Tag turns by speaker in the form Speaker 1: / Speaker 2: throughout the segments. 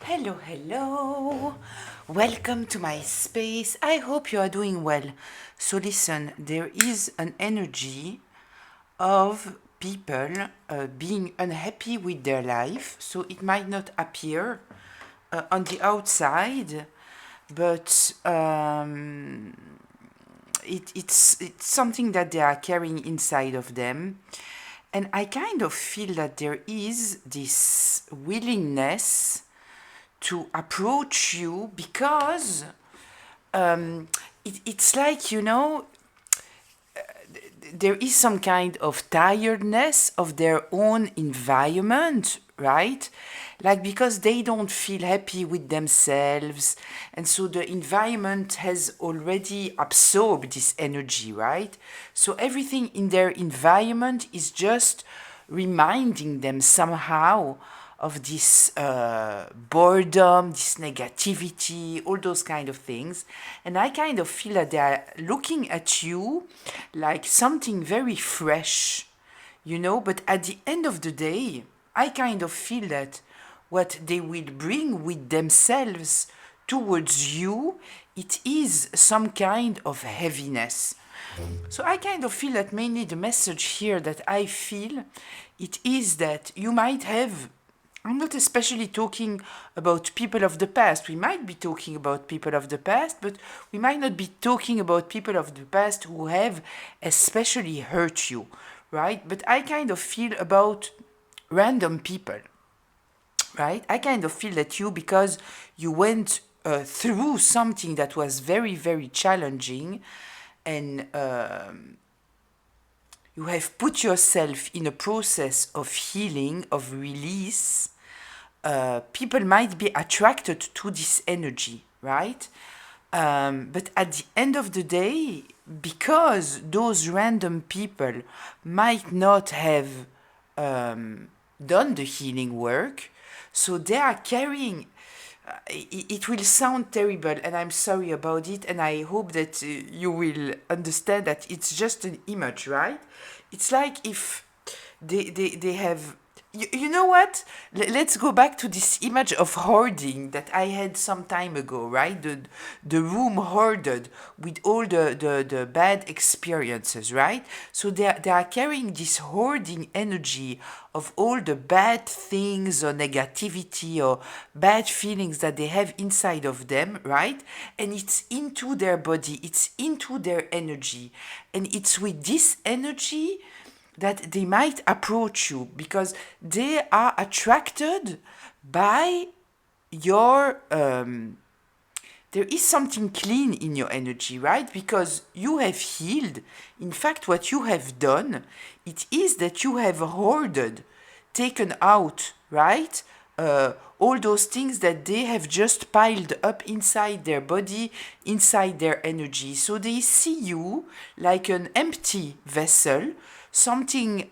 Speaker 1: Hello, hello. Welcome to my space. I hope you are doing well. So, listen, there is an energy of people being unhappy with their life. So, it might not appear on the outside, but it's something that they are carrying inside of them. And I kind of feel that there is this willingness to approach you because it's like, there is some kind of tiredness of their own environment, right? Like because they don't feel happy with themselves, and so the environment has already absorbed this energy, right? So everything in their environment is just reminding them somehow of this boredom, this negativity, all those kind of things. And I kind of feel that they are looking at you like something very fresh, but at the end of the day, I kind of feel that what they will bring with themselves towards you, it is some kind of heaviness. So I kind of feel that mainly the message here that I feel, it is that you might have, I'm not especially talking about people of the past. We might be talking about people of the past, but we might not be talking about people of the past who have especially hurt you, right? But I kind of feel about random people, right? I kind of feel that you, because you went through something that was very, very challenging, and you have put yourself in a process of healing, of release. People might be attracted to this energy, right? But at the end of the day, because those random people might not have done the healing work, so they are carrying. It will sound terrible, and I'm sorry about it, and I hope that you will understand that it's just an image, right? It's like if they have, you know what? Let's go back to this image of hoarding that I had some time ago, right? The room hoarded with all the bad experiences, right? So they are carrying this hoarding energy of all the bad things or negativity or bad feelings that they have inside of them, right? And it's into their body, it's into their energy. And it's with this energy that they might approach you because they are attracted by your there is something clean in your energy, right? Because you have healed. In fact, what you have done, it is that you have hoarded, taken out, right? All those things that they have just piled up inside their body, inside their energy. So they see you like an empty vessel, something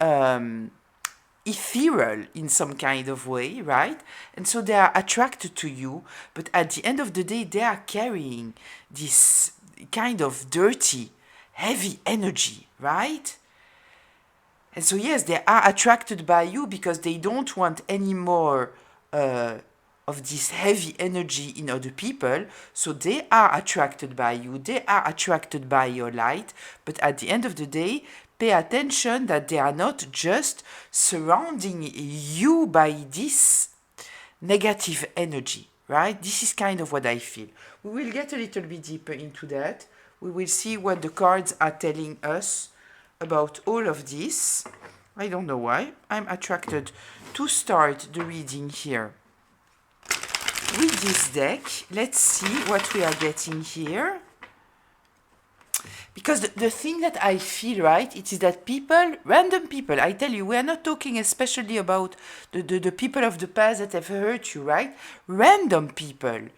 Speaker 1: ethereal in some kind of way, right? And so they are attracted to you, but at the end of the day, they are carrying this kind of dirty, heavy energy, right? And so, yes, they are attracted by you because they don't want any more of this heavy energy in other people. So they are attracted by you, they are attracted by your light. But at the end of the day, pay attention that they are not just surrounding you by this negative energy, right? This is kind of what I feel. We will get a little bit deeper into that. We will see what the cards are telling us about all of this. I don't know why. I'm attracted to start the reading here with this deck. Let's see what we are getting here. Because the thing that I feel, right, it is that people, random people, I tell you, we are not talking especially about the people of the past that have hurt you, right? Random people.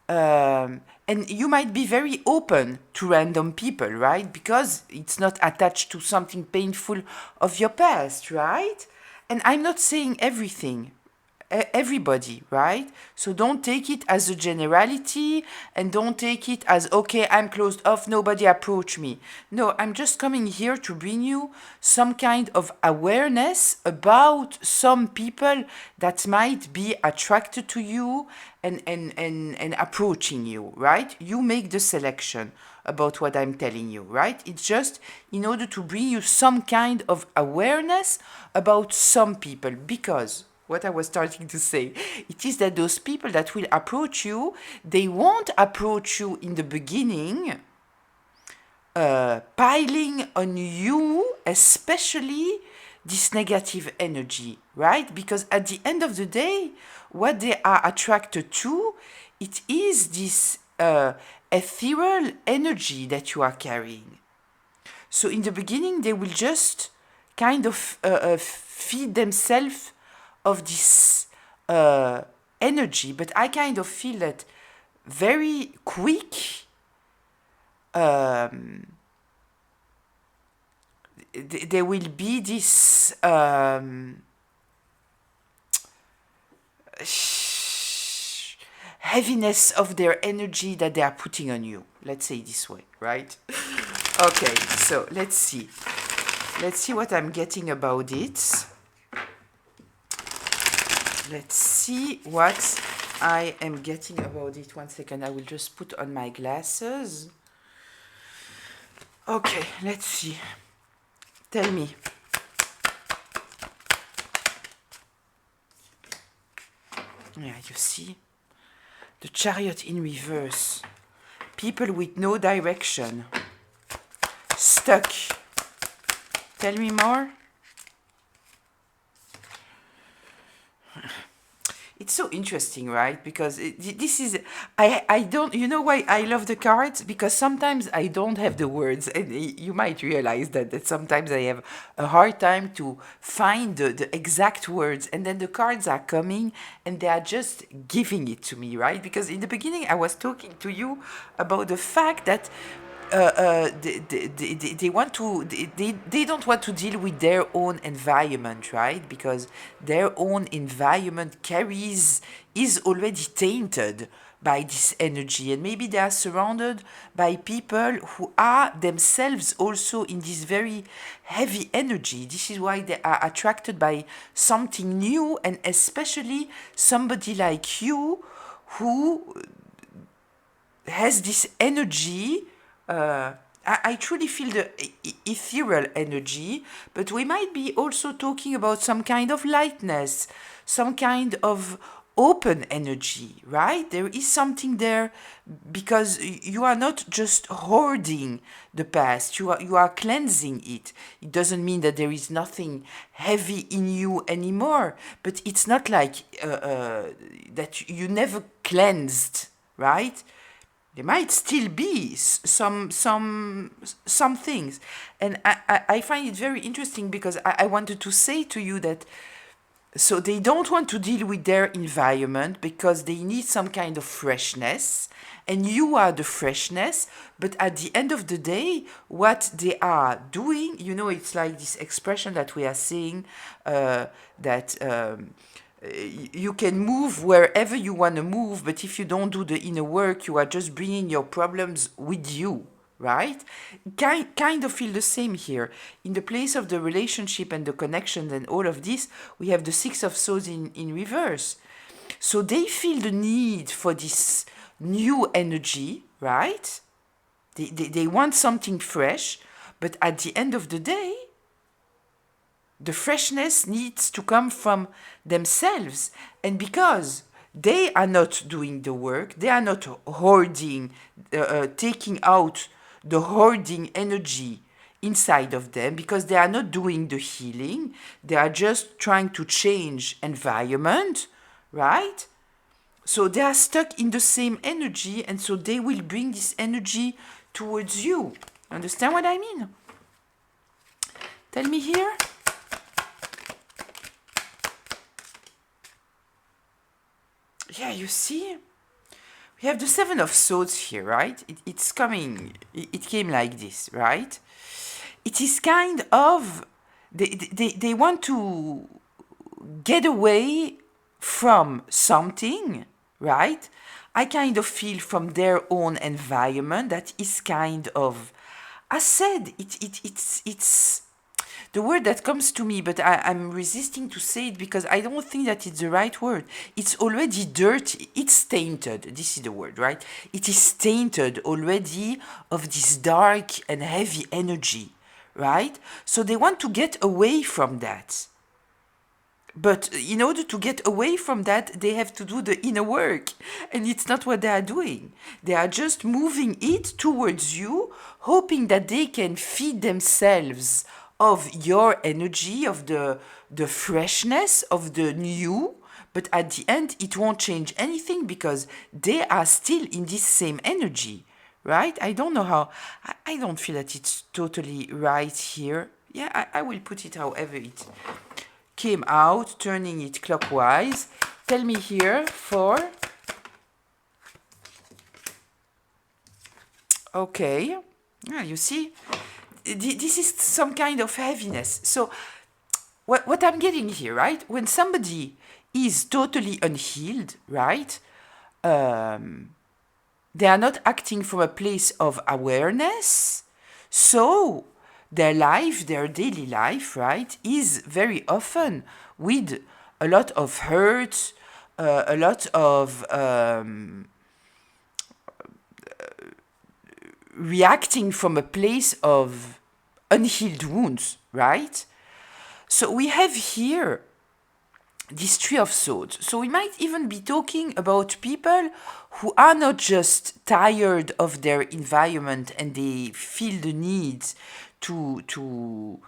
Speaker 1: And you might be very open to random people, right? Because it's not attached to something painful of your past, right? And I'm not saying everything. everybody, right? So don't take it as a generality, and don't take it as, okay, I'm closed off, nobody approach me. No, I'm just coming here to bring you some kind of awareness about some people that might be attracted to you and approaching you, right? You make the selection about what I'm telling you, right? It's just in order to bring you some kind of awareness about some people, because what I was starting to say, it is that those people that will approach you, they won't approach you in the beginning piling on you, especially this negative energy, right? Because at the end of the day, what they are attracted to, it is this ethereal energy that you are carrying. So in the beginning, they will just kind of feed themselves of this energy. But I kind of feel that very quick, there will be this heaviness of their energy that they are putting on you. Let's say it this way, right? Okay, so let's see. Let's see what I'm getting about it. Let's see what I am getting about it. 1 second, I will just put on my glasses. Okay, let's see. Tell me. Yeah, you see? The Chariot in reverse. People with no direction. Stuck. Tell me more. It's so interesting, right? Because this is, I don't, you know why I love the cards? Because sometimes I don't have the words, and you might realize that sometimes I have a hard time to find the exact words, and then the cards are coming and they are just giving it to me, right? Because in the beginning I was talking to you about the fact that they want to they don't want to deal with their own environment, right? Because their own environment is already tainted by this energy, and maybe they are surrounded by people who are themselves also in this very heavy energy. This is why they are attracted by something new, and especially somebody like you who has this energy. I truly feel the ethereal energy, but we might be also talking about some kind of lightness, some kind of open energy, right? There is something there, because you are not just hoarding the past, you are cleansing it. It doesn't mean that there is nothing heavy in you anymore, but it's not like that you never cleansed, right? There might still be some things, and I find it very interesting, because I wanted to say to you that, so they don't want to deal with their environment because they need some kind of freshness, and you are the freshness. But at the end of the day, what they are doing, you know, it's like this expression that we are saying, that you can move wherever you want to move, but if you don't do the inner work, you are just bringing your problems with you, right? Kind of feel the same here. In the place of the relationship and the connections and all of this, we have the Six of Swords in reverse. So they feel the need for this new energy, right? They want something fresh, but at the end of the day, the freshness needs to come from themselves. And because they are not doing the work, they are not hoarding, taking out the hoarding energy inside of them, because they are not doing the healing, they are just trying to change environment, right? So they are stuck in the same energy, and so they will bring this energy towards you. Understand what I mean? Tell me here. Yeah, you see, we have the Seven of Swords here, right? It's coming, it came like this, right? It is kind of, they want to get away from something, right? I kind of feel from their own environment that is kind of, I said, it's the word that comes to me, but I'm resisting to say it because I don't think that it's the right word. It's already dirty. It's tainted. This is the word, right? It is tainted already of this dark and heavy energy, right? So they want to get away from that. But in order to get away from that, they have to do the inner work. And it's not what they are doing. They are just moving it towards you, hoping that they can feed themselves of your energy, of the freshness, of the new. But at the end, it won't change anything because they are still in this same energy, right? I don't know how. I don't feel that it's totally right here. Yeah, I will put it however it came out, turning it clockwise. Tell me here for, okay, yeah, you see, this is some kind of heaviness. So what I'm getting here, right? When somebody is totally unhealed, right? They are not acting from a place of awareness. So their life, their daily life, right, is very often with a lot of hurt, a lot of reacting from a place of unhealed wounds, right? So we have here this Three of Swords. So we might even be talking about people who are not just tired of their environment and they feel the need to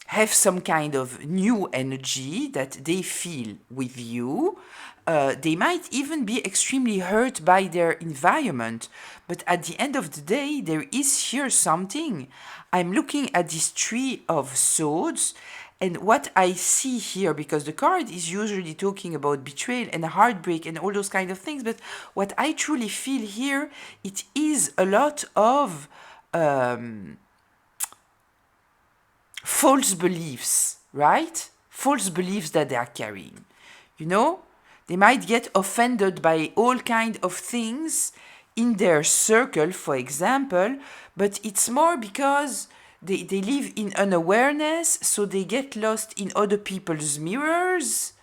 Speaker 1: have some kind of new energy that they feel with you. They might even be extremely hurt by their environment. But at the end of the day, there is here something. I'm looking at this Three of Swords, and what I see here, because the card is usually talking about betrayal and heartbreak and all those kind of things, but what I truly feel here, it is a lot of false beliefs, right? False beliefs that they are carrying. You know, they might get offended by all kind of things in their circle, for example, but it's more because they live in unawareness, so they get lost in other people's mirrors,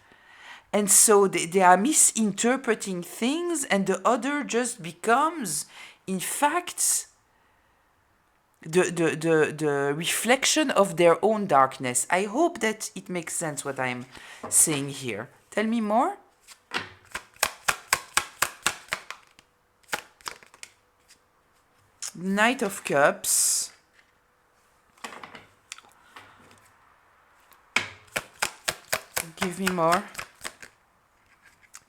Speaker 1: and so they are misinterpreting things, and the other just becomes, in fact, the reflection of their own darkness. I hope that it makes sense what I'm saying here. Tell me more. Knight of Cups. Give me more.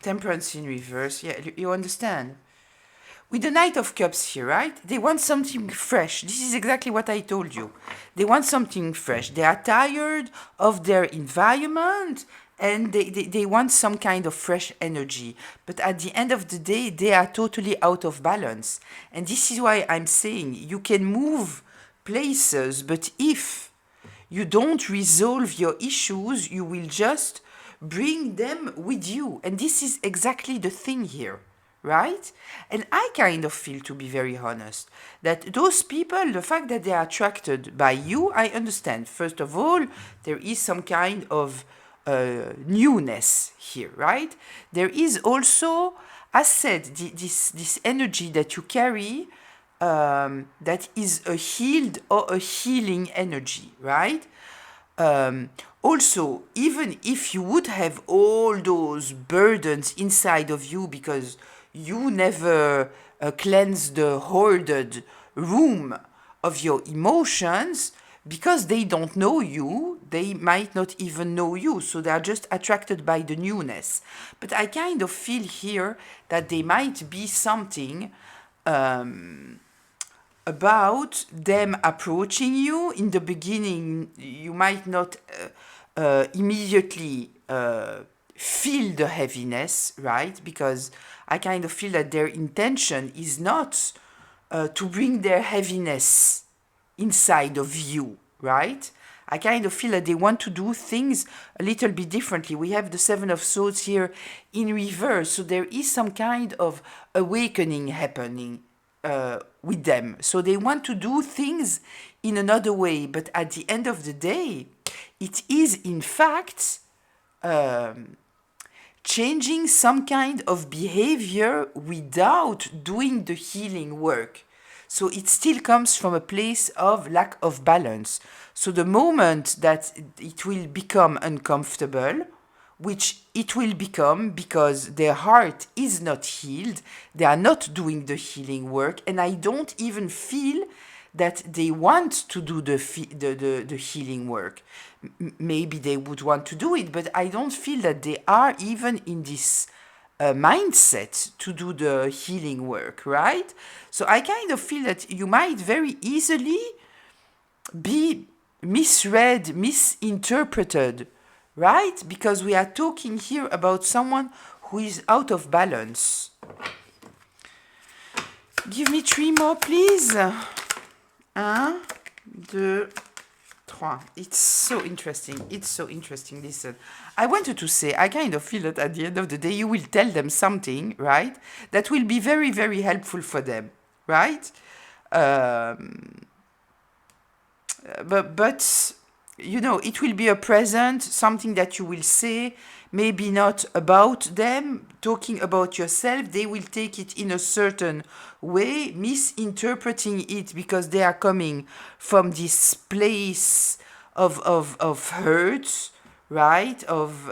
Speaker 1: Temperance in reverse. Yeah, you understand. With the Knight of Cups here, right? They want something fresh. This is exactly what I told you. They want something fresh. They are tired of their environment and they want some kind of fresh energy. But at the end of the day, they are totally out of balance. And this is why I'm saying you can move places, but if you don't resolve your issues, you will just bring them with you. And this is exactly the thing here, right? And I kind of feel, to be very honest, that those people, the fact that they are attracted by you, I understand. First of all, there is some kind of newness here, right? There is also, as said, this energy that you carry, that is a healed or a healing energy, right? Also, even if you would have all those burdens inside of you because you never cleanse the hoarded room of your emotions, because they don't know you, they might not even know you, so they are just attracted by the newness. But I kind of feel here that there might be something about them approaching you. In the beginning, you might not immediately feel the heaviness, right? Because I kind of feel that their intention is not to bring their heaviness inside of you, right? I kind of feel that they want to do things a little bit differently. We have the Seven of Swords here in reverse, so there is some kind of awakening happening with them. So they want to do things in another way, but at the end of the day, it is in fact changing some kind of behavior without doing the healing work. So it still comes from a place of lack of balance. So the moment that it will become uncomfortable, which it will become because their heart is not healed, they are not doing the healing work, and I don't even feel that they want to do the healing work. Maybe they would want to do it, but I don't feel that they are even in this mindset to do the healing work, right? So I kind of feel that you might very easily be misread, misinterpreted, right? Because we are talking here about someone who is out of balance. Give me 3 more, please. 1, 2, 3. It's so interesting. It's so interesting. Listen, I wanted to say, I kind of feel that at the end of the day, you will tell them something, right? That will be very, very helpful for them, right? But you know, it will be a present, something that you will say, maybe not about them, talking about yourself. They will take it in a certain way, misinterpreting it because they are coming from this place of hurt, right? Of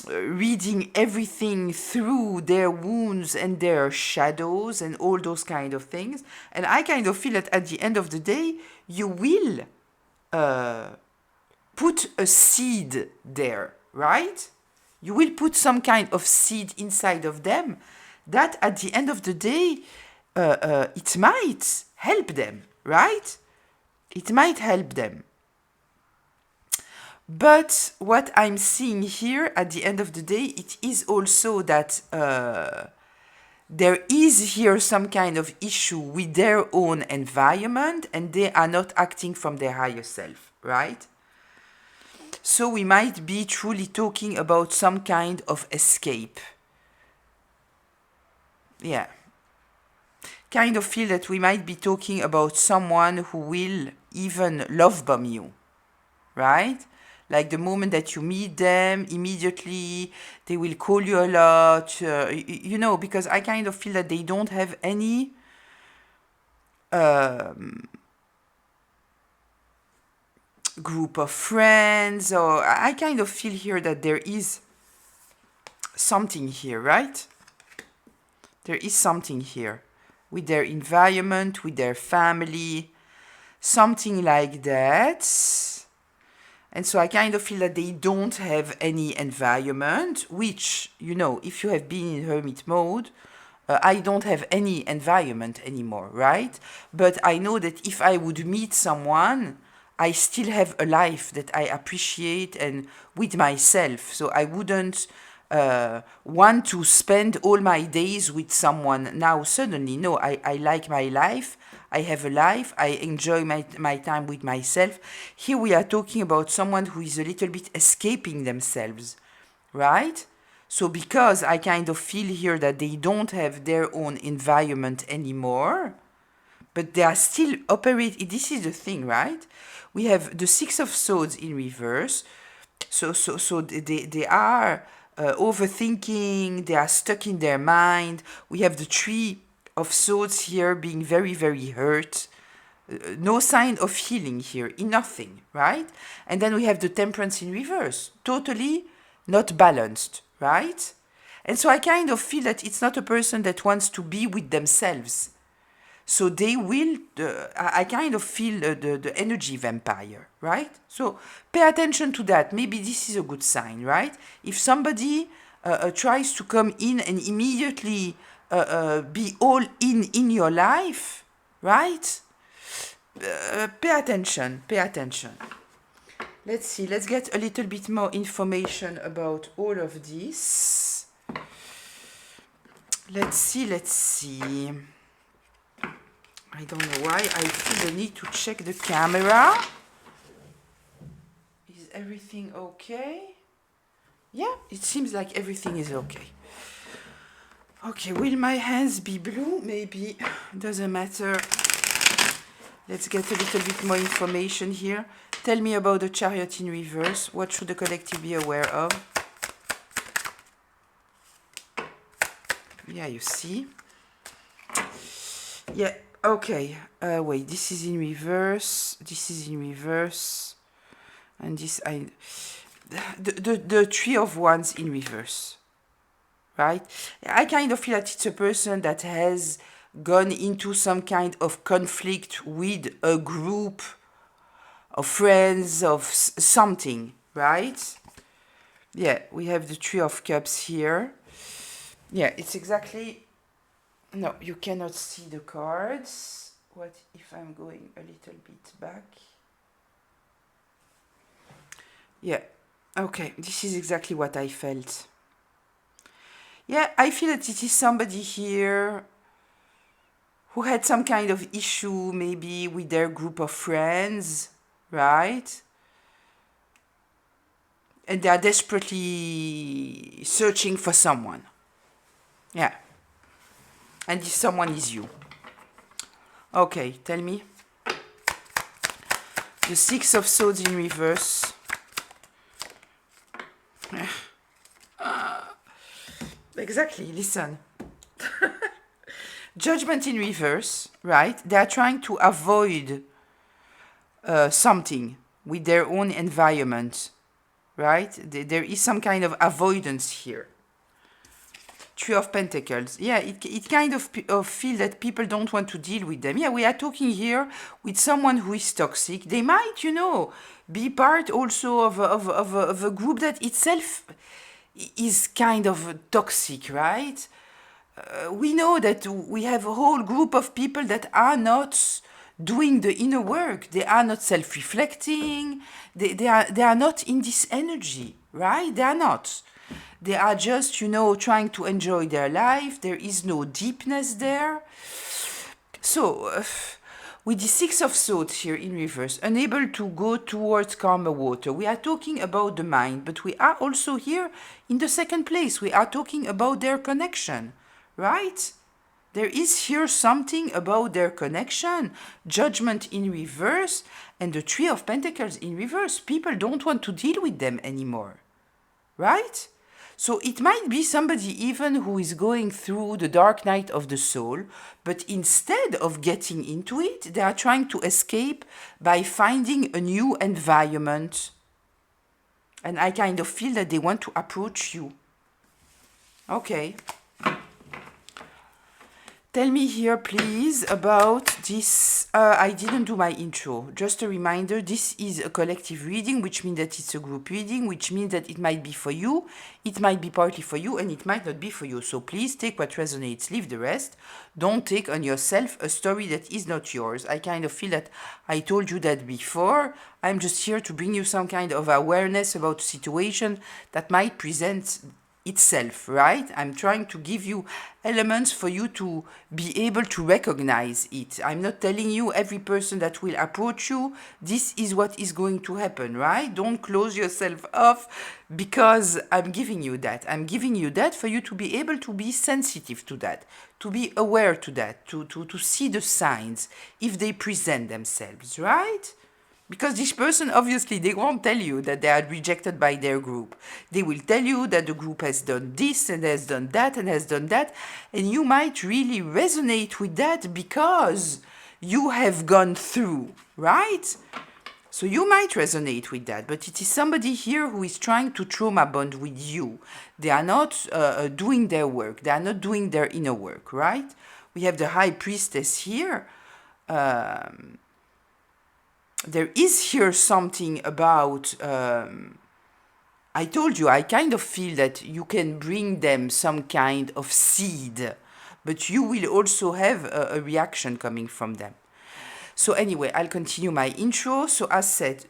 Speaker 1: reading everything through their wounds and their shadows and all those kind of things. And I kind of feel that at the end of the day, you will put a seed there, right? You will put some kind of seed inside of them that at the end of the day, it might help them, right? It might help them. But what I'm seeing here at the end of the day, it is also that there is here some kind of issue with their own environment and they are not acting from their higher self, right? So we might be truly talking about some kind of escape. Yeah. Kind of feel that we might be talking about someone who will even love bomb you, right? Like the moment that you meet them, immediately they will call you a lot, you know, because I kind of feel that they don't have any group of friends, or I kind of feel here that there is something here, right? There is something here with their environment, with their family, something like that. And so I kind of feel that they don't have any environment, which, you know, if you have been in hermit mode, I don't have any environment anymore, right? But I know that if I would meet someone, I still have a life that I appreciate and with myself. So I wouldn't want to spend all my days with someone now suddenly. No, I like my life. I have a life. I enjoy my time with myself. Here we are talking about someone who is a little bit escaping themselves, right? So because I kind of feel here that they don't have their own environment anymore, but they are still operating. This is the thing, right? We have the Six of Swords in reverse. So they are overthinking. They are stuck in their mind. We have the Three of Swords here being very, very hurt. No sign of healing here, in nothing, right? And then we have the Temperance in reverse, totally not balanced, right? And so I kind of feel that it's not a person that wants to be with themselves. So they will, I kind of feel the energy vampire, right? So pay attention to that. Maybe this is a good sign, right? If somebody tries to come in and immediately be all in your life, right? Pay attention, pay attention. Let's see, let's get a little bit more information about all of this. Let's see. I don't know why I feel the need to check the camera. Is everything okay? Yeah, it seems like everything is okay. Okay, will my hands be blue? Maybe. Doesn't matter. Let's get a little bit more information here. Tell me about the Chariot in reverse. What should the collective be aware of? Yeah, you see. Yeah, okay. Wait, this is in reverse. This is in reverse. And this, the Three of Wands in reverse. Right? I kind of feel that it's a person that has gone into some kind of conflict with a group of friends, of something, right? Yeah, we have the Three of Cups here. Yeah, it's exactly... No, you cannot see the cards. What if I'm going a little bit back? Yeah, okay, this is exactly what I felt. Yeah, I feel that it is somebody here who had some kind of issue maybe with their group of friends, right? And they are desperately searching for someone. Yeah. And this someone is you. Okay, tell me. The Six of Swords in reverse. Exactly, listen. Judgment in reverse, right? They are trying to avoid something with their own environment, right? There is some kind of avoidance here. Three of Pentacles. Yeah, it kind of feel that people don't want to deal with them. Yeah, we are talking here with someone who is toxic. They might, be part also of a group that itself is kind of toxic, right? We know that we have a whole group of people that are not doing the inner work. They are not self-reflecting. They are not in this energy, right? They are not. They are just, trying to enjoy their life. There is no deepness there. So, with the Six of Swords here in reverse, unable to go towards calmer water, we are talking about the mind, but we are also here in the second place. We are talking about their connection, right? There is here something about their connection. Judgment in reverse and the Three of Pentacles in reverse. People don't want to deal with them anymore, right? So it might be somebody even who is going through the dark night of the soul, but instead of getting into it, they are trying to escape by finding a new environment. And I kind of feel that they want to approach you. Okay. Tell me here, please, about this. I didn't do my intro. Just a reminder, this is a collective reading, which means that it's a group reading, which means that it might be for you, it might be partly for you, and it might not be for you. So please take what resonates, leave the rest. Don't take on yourself a story that is not yours. I kind of feel that I told you that before. I'm just here to bring you some kind of awareness about a situation that might present itself, right? I'm trying to give you elements for you to be able to recognize it. I'm not telling you every person that will approach you, this is what is going to happen, right? Don't close yourself off because I'm giving you that. I'm giving you that for you to be able to be sensitive to that, to be aware to that, to see the signs if they present themselves, right? Because this person, obviously, they won't tell you that they are rejected by their group. They will tell you that the group has done this and has done that and has done that. And you might really resonate with that because you have gone through, right? So you might resonate with that. But it is somebody here who is trying to trauma bond with you. They are not doing their work. They are not doing their inner work, right? We have the High Priestess here. There is here something about, I told you, I kind of feel that you can bring them some kind of seed, but you will also have a reaction coming from them. So anyway, I'll continue my intro. So as said,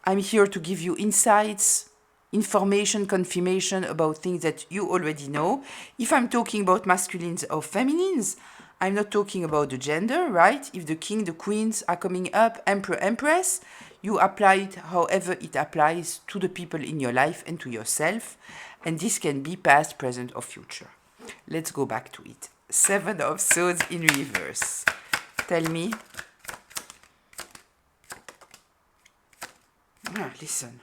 Speaker 1: I'm here to give you insights, information, confirmation about things that you already know. If I'm talking about masculines or feminines, I'm not talking about the gender, right? If the king, the queens are coming up, emperor, empress, you apply it however it applies to the people in your life and to yourself. And this can be past, present, or future. Let's go back to it. Seven of Swords in reverse. Tell me. Listen.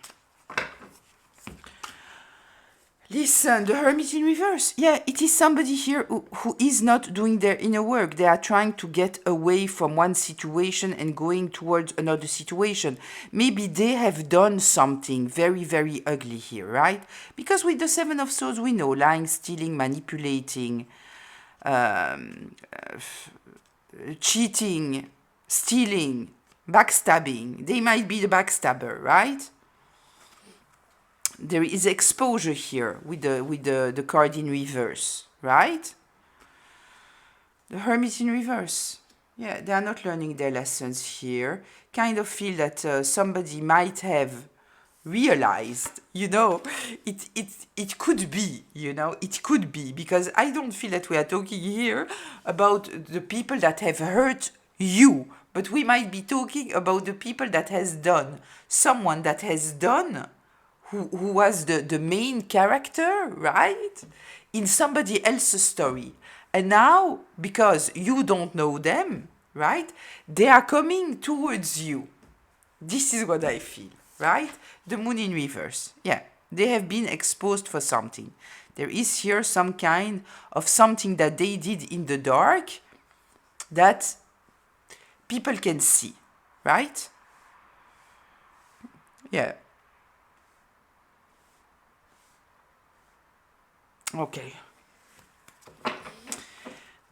Speaker 1: Listen, the Hermit in reverse. Yeah, it is somebody here who is not doing their inner work. They are trying to get away from one situation and going towards another situation. Maybe they have done something very, very ugly here, right? Because with the Seven of Swords, we know lying, stealing, manipulating, cheating, stealing, backstabbing. They might be the backstabber, right? There is exposure here with the card in reverse, right? The Hermit in reverse. Yeah, they are not learning their lessons here. Kind of feel that somebody might have realized, you know, it could be, you know, it could be, because I don't feel that we are talking here about the people that have hurt you, but we might be talking about the people that has done, someone that has done, who was the main character, right, in somebody else's story. And now, because you don't know them, right, they are coming towards you. This is what I feel, right? The Moon in reverse. Yeah, they have been exposed for something. There is here some kind of something that they did in the dark that people can see, right? Yeah. Okay.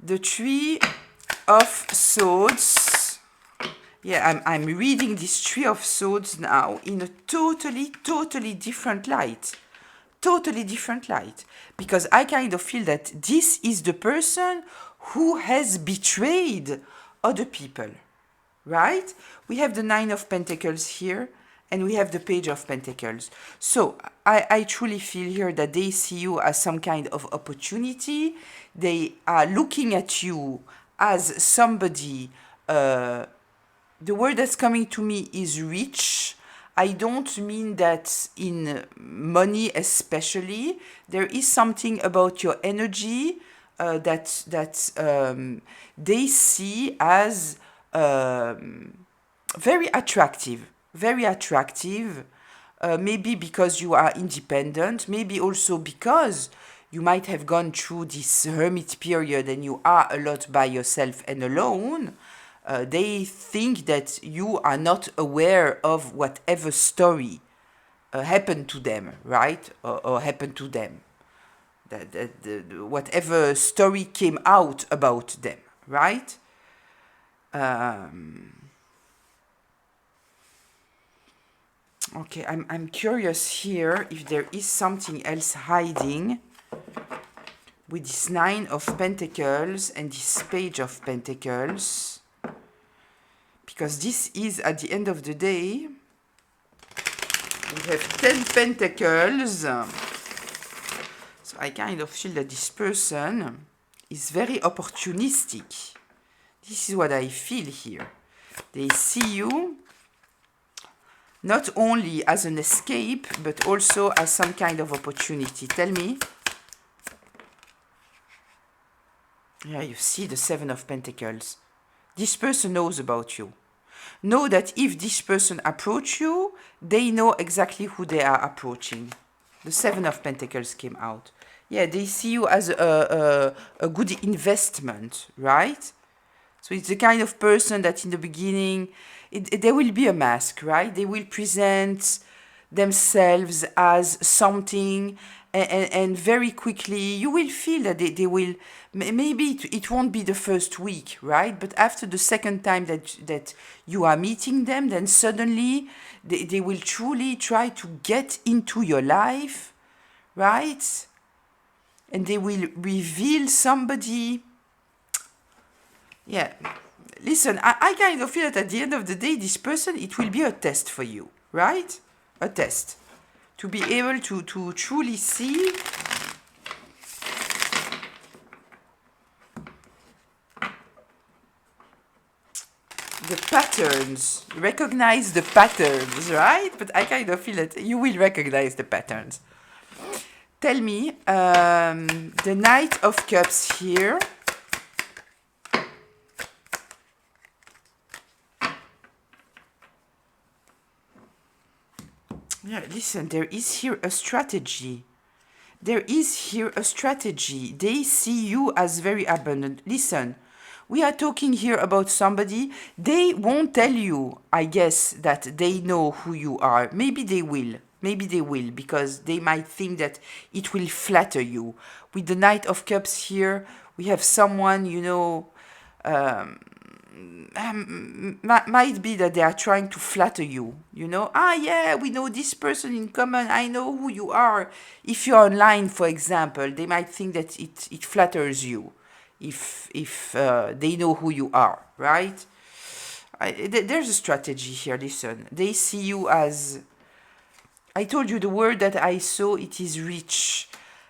Speaker 1: The Three of Swords. Yeah, I'm reading this Three of Swords now in a totally different light. Totally different light. Because I kind of feel that this is the person who has betrayed other people. Right? We have the Nine of Pentacles here. And we have the Page of Pentacles. So I truly feel here that they see you as some kind of opportunity. They are looking at you as somebody. The word that's coming to me is rich. I don't mean that in money especially. There is something about your energy that they see as very attractive. Very attractive, maybe because you are independent, maybe also because you might have gone through this hermit period and you are a lot by yourself and alone. They think that you are not aware of whatever story happened to them, right? Or happened to them. Whatever story came out about them, right? Okay, I'm curious here if there is something else hiding with this Nine of Pentacles and this Page of Pentacles. Because this is, at the end of the day, we have 10 Pentacles. So I kind of feel that this person is very opportunistic. This is what I feel here. They see you not only as an escape, but also as some kind of opportunity. Tell me. Yeah, you see the Seven of Pentacles. This person knows about you. Know that if this person approach you, they know exactly who they are approaching. The Seven of Pentacles came out. Yeah, they see you as a good investment, right? So it's the kind of person that in the beginning, there will be a mask, right? They will present themselves as something, and very quickly you will feel that they will, maybe it won't be the first week, right? But after the second time that you are meeting them, then suddenly they will truly try to get into your life, right? And they will reveal somebody. Yeah, listen, I kind of feel that at the end of the day, this person, it will be a test for you, right? A test. To be able to truly see patterns. Recognize the patterns, right? But I kind of feel that you will recognize the patterns. Tell me, the Knight of Cups here. Yeah, listen, there is here a strategy. There is here a strategy. They see you as very abundant. Listen, we are talking here about somebody. They won't tell you, I guess, that they know who you are. Maybe they will. Maybe they will, because they might think that it will flatter you. With the Knight of Cups here, we have someone, you know, might be that they are trying to flatter you, you know. Yeah, we know this person in common, I know who you are. If you're online, for example, they might think that it flatters you if they know who you are, right? There's a strategy here. Listen, they see you as, I told you the word that I saw, it is rich.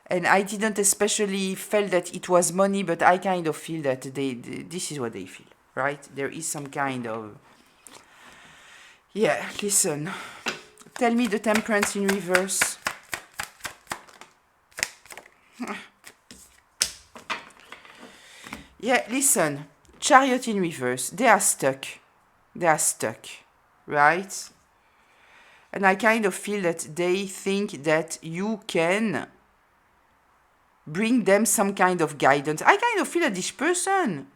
Speaker 1: And I didn't especially feel that it was money, but I kind of feel that this is what they feel, right? There is some kind of... Yeah, listen. Tell me the Temperance in reverse. Yeah, listen. Chariot in reverse. They are stuck. They are stuck, right? And I kind of feel that they think that you can bring them some kind of guidance. I kind of feel that this person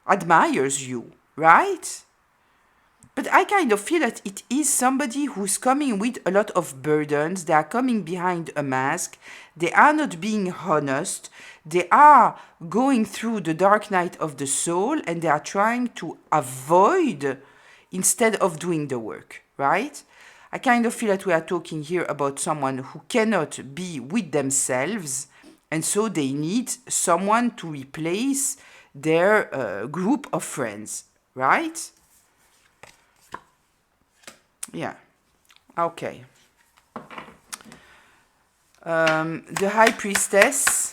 Speaker 1: admires you, right? But I kind of feel that it is somebody who's coming with a lot of burdens. They are coming behind a mask. They are not being honest. They are going through the dark night of the soul, and they are trying to avoid instead of doing the work, right? I kind of feel that we are talking here about someone who cannot be with themselves, and so they need someone to replace their group of friends, right? Yeah. Okay. The High Priestess.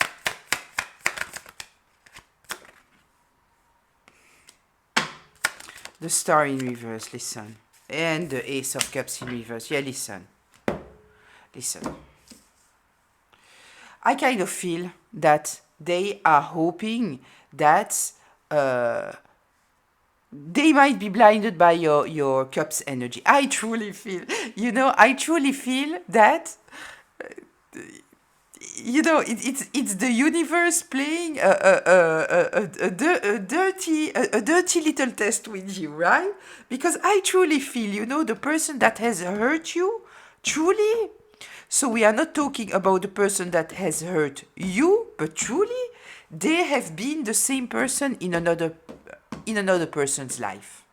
Speaker 1: The Star in reverse, listen. And the Ace of Cups in reverse. Yeah, listen. Listen. I kind of feel that they are hoping that they might be blinded by your cups energy. I truly feel, you know, I truly feel that, you know, it's the universe playing a dirty little test with you, right? Because I truly feel, you know, the person that has hurt you, truly. So we are not talking about the person that has hurt you, but truly, they have been the same person in another person's life.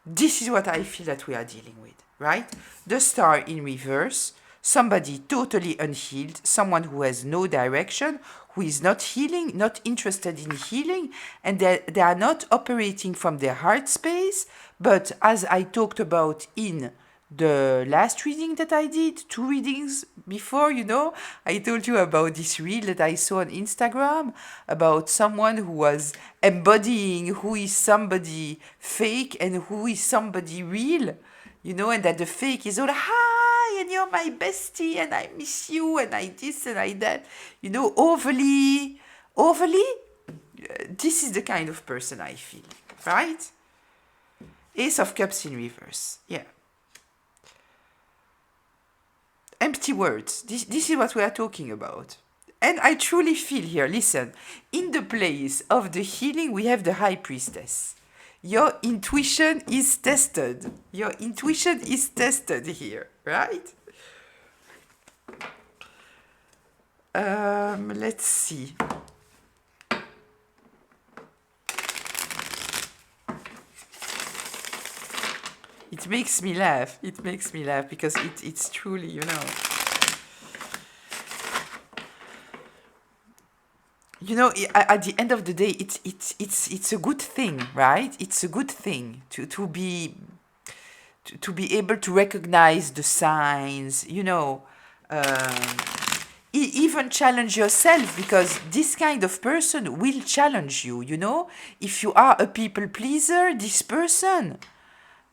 Speaker 1: This is what I feel that we are dealing with, right? The Star in reverse, somebody totally unhealed, someone who has no direction, who is not healing, not interested in healing, and they are not operating from their heart space, but as I talked about in the last reading that I did, 2 readings before, you know, I told you about this reel that I saw on Instagram about someone who was embodying who is somebody fake and who is somebody real, you know, and that the fake is all, hi, and you're my bestie, and I miss you, and I this, and I that, you know, overly, this is the kind of person I feel, right? Ace of Cups in reverse, yeah. Empty words. This is what we are talking about. And I truly feel here, listen, in the place of the healing, we have the High Priestess. Your intuition is tested. Your intuition is tested here, right? Let's see. It makes me laugh. It makes me laugh because it's truly, you know. You know, at the end of the day, it's a good thing, right? It's a good thing to be able to recognize the signs. You know, even challenge yourself, because this kind of person will challenge you, you know? If you are a people pleaser, this person,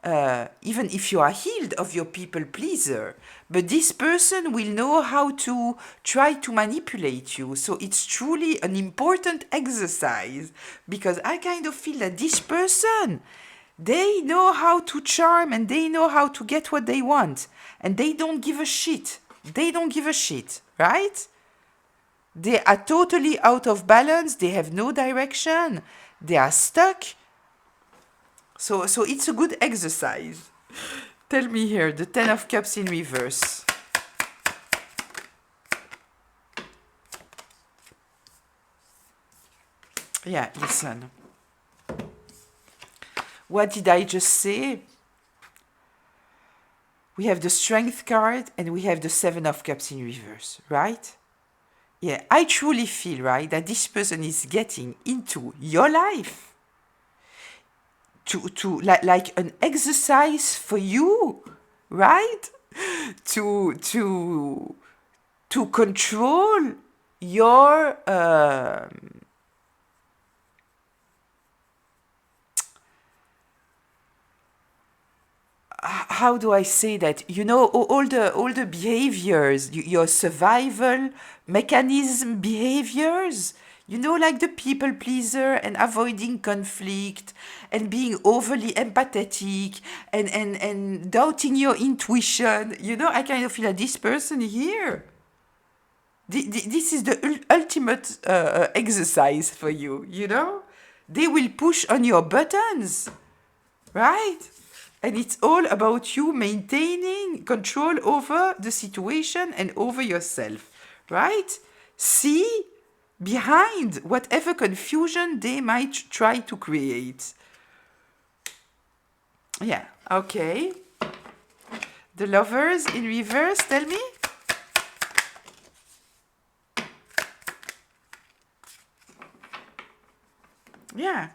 Speaker 1: even if you are healed of your people pleaser, but this person will know how to try to manipulate you. So it's truly an important exercise, because I kind of feel that this person, they know how to charm and they know how to get what they want, and they don't give a shit. They don't give a shit, right? They are totally out of balance. They have no direction. They are stuck. So it's a good exercise. Tell me here, the Ten of Cups in reverse. Yeah, listen. What did I just say? We have the Strength card and we have the Seven of Cups in reverse, right? Yeah, I truly feel, right, that this person is getting into your life to like an exercise for you, right? To control your how do I say that? You know, all the behaviors, your survival mechanism behaviors. You know, like the people pleaser and avoiding conflict and being overly empathetic and doubting your intuition. You know, I kind of feel that this person here, this is the ultimate exercise for you, you know? They will push on your buttons, right? And it's all about you maintaining control over the situation and over yourself, right? See behind whatever confusion they might try to create. Yeah, okay. The Lovers in reverse, tell me. Yeah.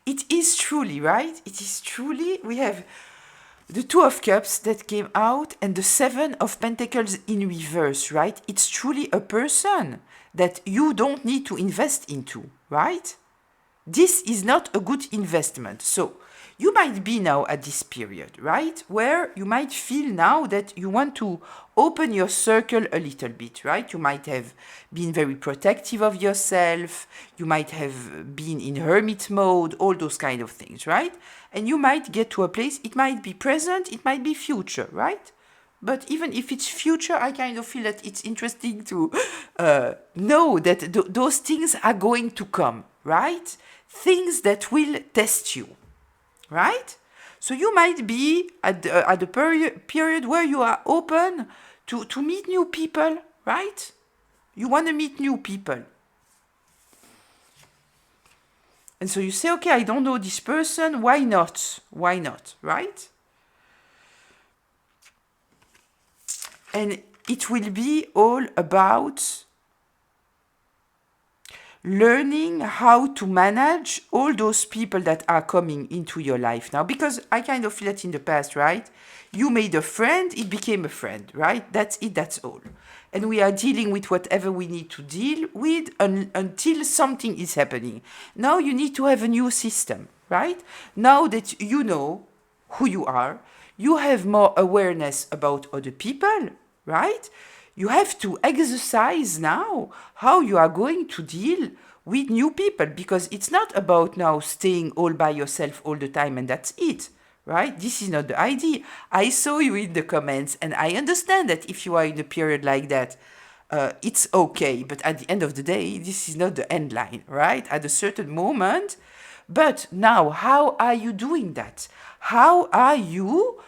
Speaker 1: It is truly, right? It is truly, we have the Two of Cups that came out and the Seven of Pentacles in reverse, right? It's truly a person that you don't need to invest into, right? This is not a good investment. So you might be now at this period, right? Where you might feel now that you want to open your circle a little bit, right? You might have been very protective of yourself. You might have been in hermit mode, all those kind of things, right? And you might get to a place, it might be present, it might be future, right? But even if it's future, I kind of feel that it's interesting to know that those things are going to come, right? Things that will test you, right? So you might be at the period where you are open to meet new people, right? You want to meet new people. And so you say, okay, I don't know this person, why not? Why not, right? And it will be all about learning how to manage all those people that are coming into your life now. Because I kind of feel that in the past, right? You made a friend, it became a friend, right? That's it, that's all. And we are dealing with whatever we need to deal with until something is happening. Now you need to have a new system, right? Now that you know who you are, you have more awareness about other people, right? You have to exercise now how you are going to deal with new people, because it's not about now staying all by yourself all the time and that's it, right? This is not the idea. I saw you in the comments and I understand that if you are in a period like that, it's okay. But at the end of the day, this is not the end line, right? At a certain moment. But now, how are you doing that? How are you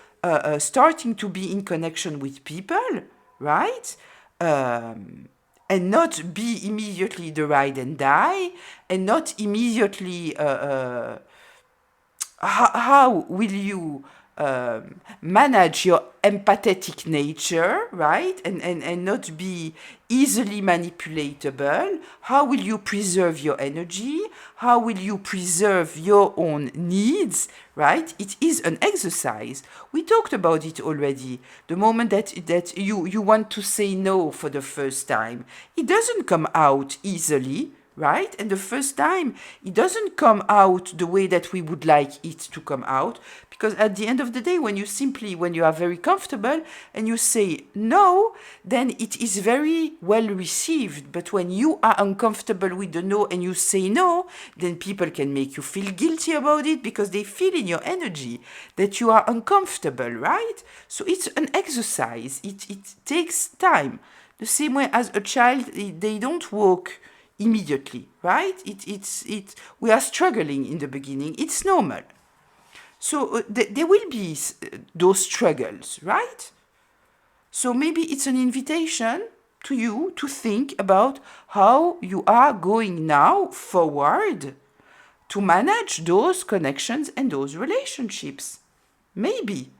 Speaker 1: starting to be in connection with people, right? And not be immediately the ride and die, and not immediately how will you manage your empathetic nature, right? And not be easily manipulatable? How will you preserve your energy? How will you preserve your own needs, right? It is an exercise. We talked about it already. The moment that you want to say no for the first time, it doesn't come out easily, right? And the first time, it doesn't come out the way that we would like it to come out, because at the end of the day, when you are very comfortable and you say no, then it is very well received. But when you are uncomfortable with the no and you say no, then people can make you feel guilty about it because they feel in your energy that you are uncomfortable, right? So it's an exercise. It takes time. The same way as a child, they don't walk immediately, right? We are struggling in the beginning. It's normal. So there will be those struggles, right? So maybe it's an invitation to you to think about how you are going now forward to manage those connections and those relationships. Maybe,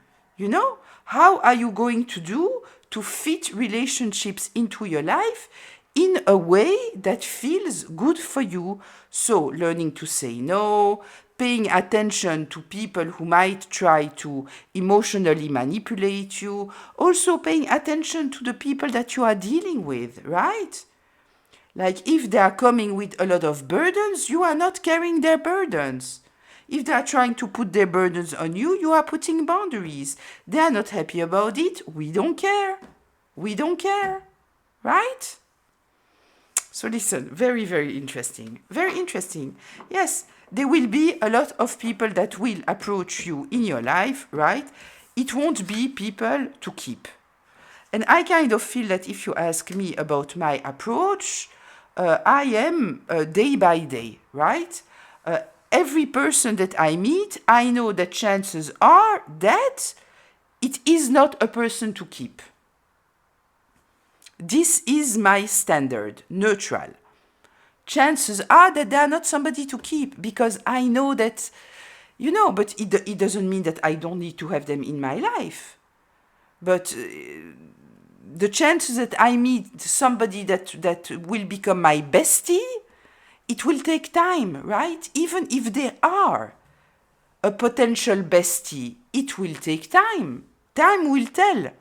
Speaker 1: how are you going to do to fit relationships into your life in a way that feels good for you? So learning to say no, paying attention to people who might try to emotionally manipulate you, also paying attention to the people that you are dealing with, right? Like if they are coming with a lot of burdens, you are not carrying their burdens. If they are trying to put their burdens on you, you are putting boundaries. They are not happy about it. We don't care. We don't care. Right? So listen, very, very interesting. Very interesting. Yes, there will be a lot of people that will approach you in your life, right? It won't be people to keep. And I kind of feel that if you ask me about my approach, I am day by day, right? Every person that I meet, I know that chances are that it is not a person to keep. This is my standard, neutral. Chances are that they are not somebody to keep because I know that, but it doesn't mean that I don't need to have them in my life. But the chances that I meet somebody that will become my bestie, it will take time, right? Even if they are a potential bestie, it will take time. Time will tell.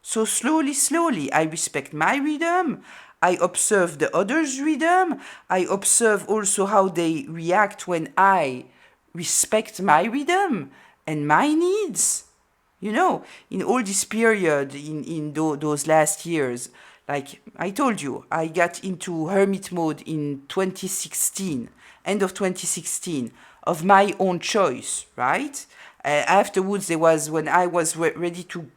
Speaker 1: So slowly, I respect my rhythm. I observe the others' rhythm. I observe also how they react when I respect my rhythm and my needs. In all this period, in those last years, like I told you, I got into hermit mode in 2016, end of 2016, of my own choice, right? Afterwards, there was when I was ready to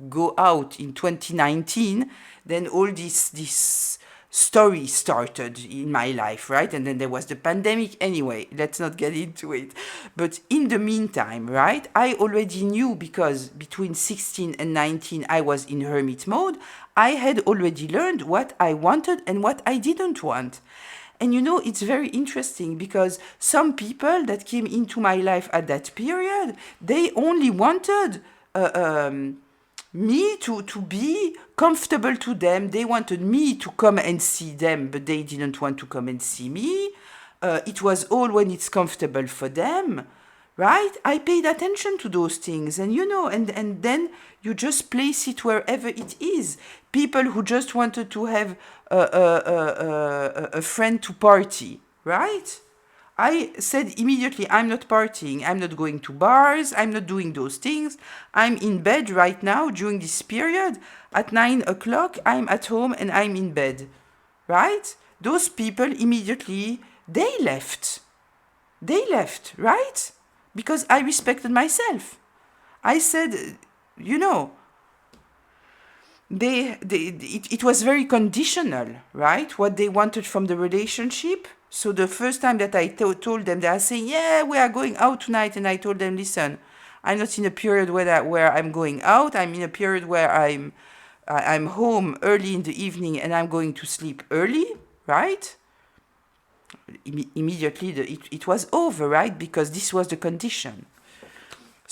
Speaker 1: go out in 2019, then all this story started in my life, right? And then there was the pandemic. Anyway, let's not get into it. But in the meantime, right, I already knew because between 16 and 19, I was in hermit mode. I had already learned what I wanted and what I didn't want. And it's very interesting because some people that came into my life at that period, they only wanted me to be comfortable to them. They wanted me to come and see them, but they didn't want to come and see me. It was all when it's comfortable for them, right? I paid attention to those things, and and then you just place it wherever it is. People who just wanted to have a friend to party, right? I said immediately, I'm not partying, I'm not going to bars, I'm not doing those things. I'm in bed right now during this period. At 9 o'clock, I'm at home and I'm in bed, right? Those people immediately, they left. They left, right? Because I respected myself. I said, it was very conditional, right? What they wanted from the relationship. So the first time that I told them, they are saying, yeah, we are going out tonight. And I told them, listen, I'm not in a period where I'm going out. I'm in a period where I'm home early in the evening and I'm going to sleep early, right? Immediately, it was over, right? Because this was the condition.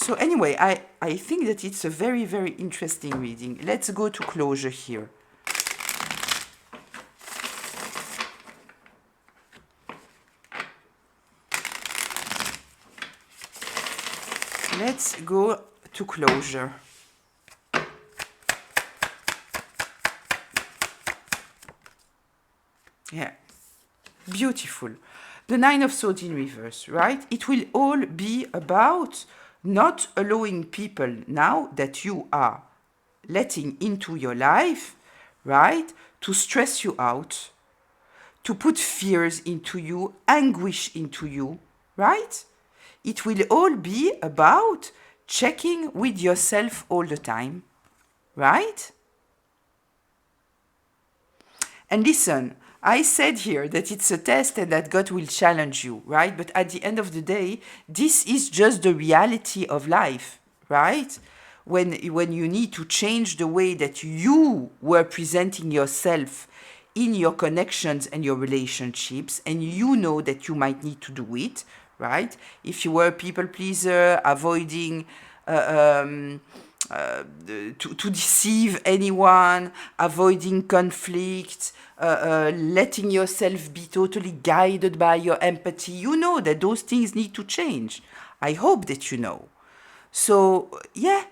Speaker 1: So anyway, I think that it's a very, very interesting reading. Let's go to closure here. Let's go to closure. Yeah, beautiful. The Nine of Swords in reverse, right? It will all be about not allowing people now that you are letting into your life, right, to stress you out, to put fears into you, anguish into you, right? It will all be about checking with yourself all the time, right? And listen, I said here that it's a test and that God will challenge you, right? But at the end of the day, this is just the reality of life, right? When you need to change the way that you were presenting yourself in your connections and your relationships, and you know that you might need to do it, right? If you were a people pleaser, avoiding to deceive anyone, avoiding conflict, letting yourself be totally guided by your empathy, you know that those things need to change. I hope that you know. So, yeah,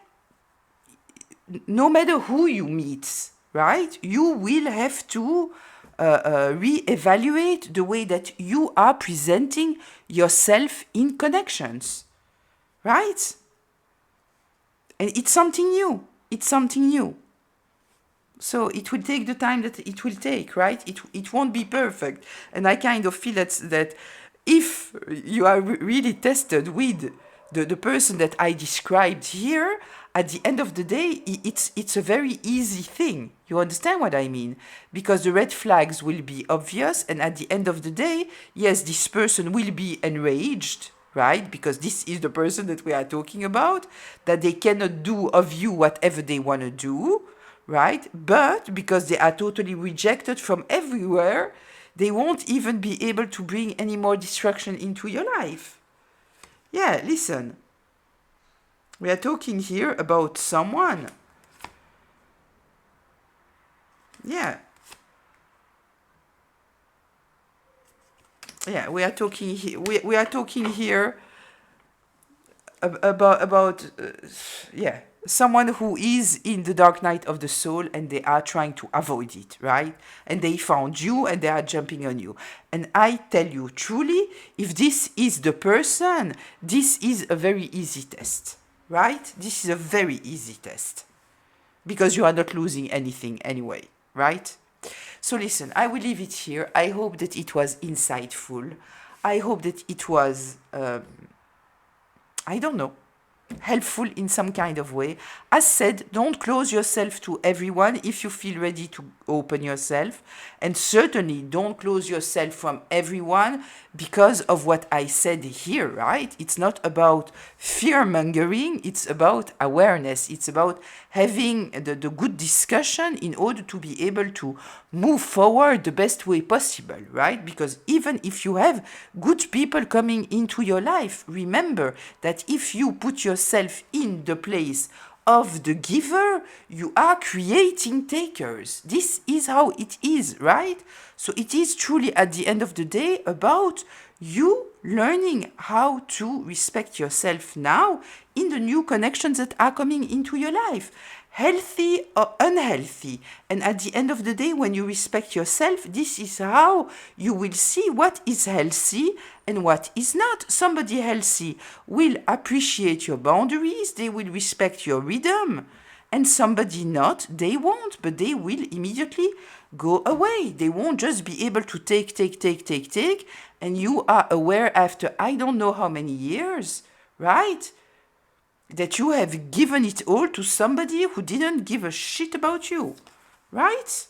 Speaker 1: no matter who you meet, right, you will have to re-evaluate the way that you are presenting yourself in connections, right? And it's something new. It's something new. So it will take the time that it will take, right? It won't be perfect. And I kind of feel that if you are really tested with the person that I described here, at the end of the day, it's a very easy thing. You understand what I mean? Because the red flags will be obvious, and at the end of the day, yes, this person will be enraged, right? Because this is the person that we are talking about, that they cannot do of you whatever they want to do, right? But because they are totally rejected from everywhere, they won't even be able to bring any more destruction into your life. Yeah, listen. We are talking here about someone. Yeah. Yeah, we are talking here. We are talking here about yeah, someone who is in the dark night of the soul and they are trying to avoid it, right? And they found you and they are jumping on you. And I tell you truly, if this is the person, this is a very easy test, right? This is a very easy test because you are not losing anything anyway, right? So listen, I will leave it here. I hope that it was insightful. I hope that it was I don't know, helpful in some kind of way. As said, don't close yourself to everyone if you feel ready to open yourself. And certainly don't close yourself from everyone because of what I said here, right? It's not about fear-mongering, it's about awareness. It's about having the good discussion in order to be able to move forward the best way possible, right? Because even if you have good people coming into your life, remember that if you put yourself in the place of the giver, you are creating takers. This is how it is, right? So it is truly at the end of the day about you learning how to respect yourself now in the new connections that are coming into your life, healthy or unhealthy. And at the end of the day, when you respect yourself, this is how you will see what is healthy and what is not. Somebody healthy will appreciate your boundaries, they will respect your rhythm, and somebody not, they won't, but they will immediately go away. They won't just be able to take, and you are aware after I don't know how many years, right? That you have given it all to somebody who didn't give a shit about you, right?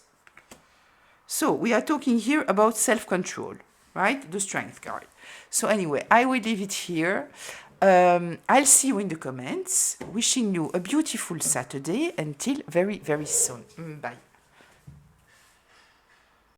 Speaker 1: So we are talking here about self-control, right? The strength card. So anyway, I will leave it here. I'll see you in the comments. Wishing you a beautiful Saturday. Until very, very soon. Bye.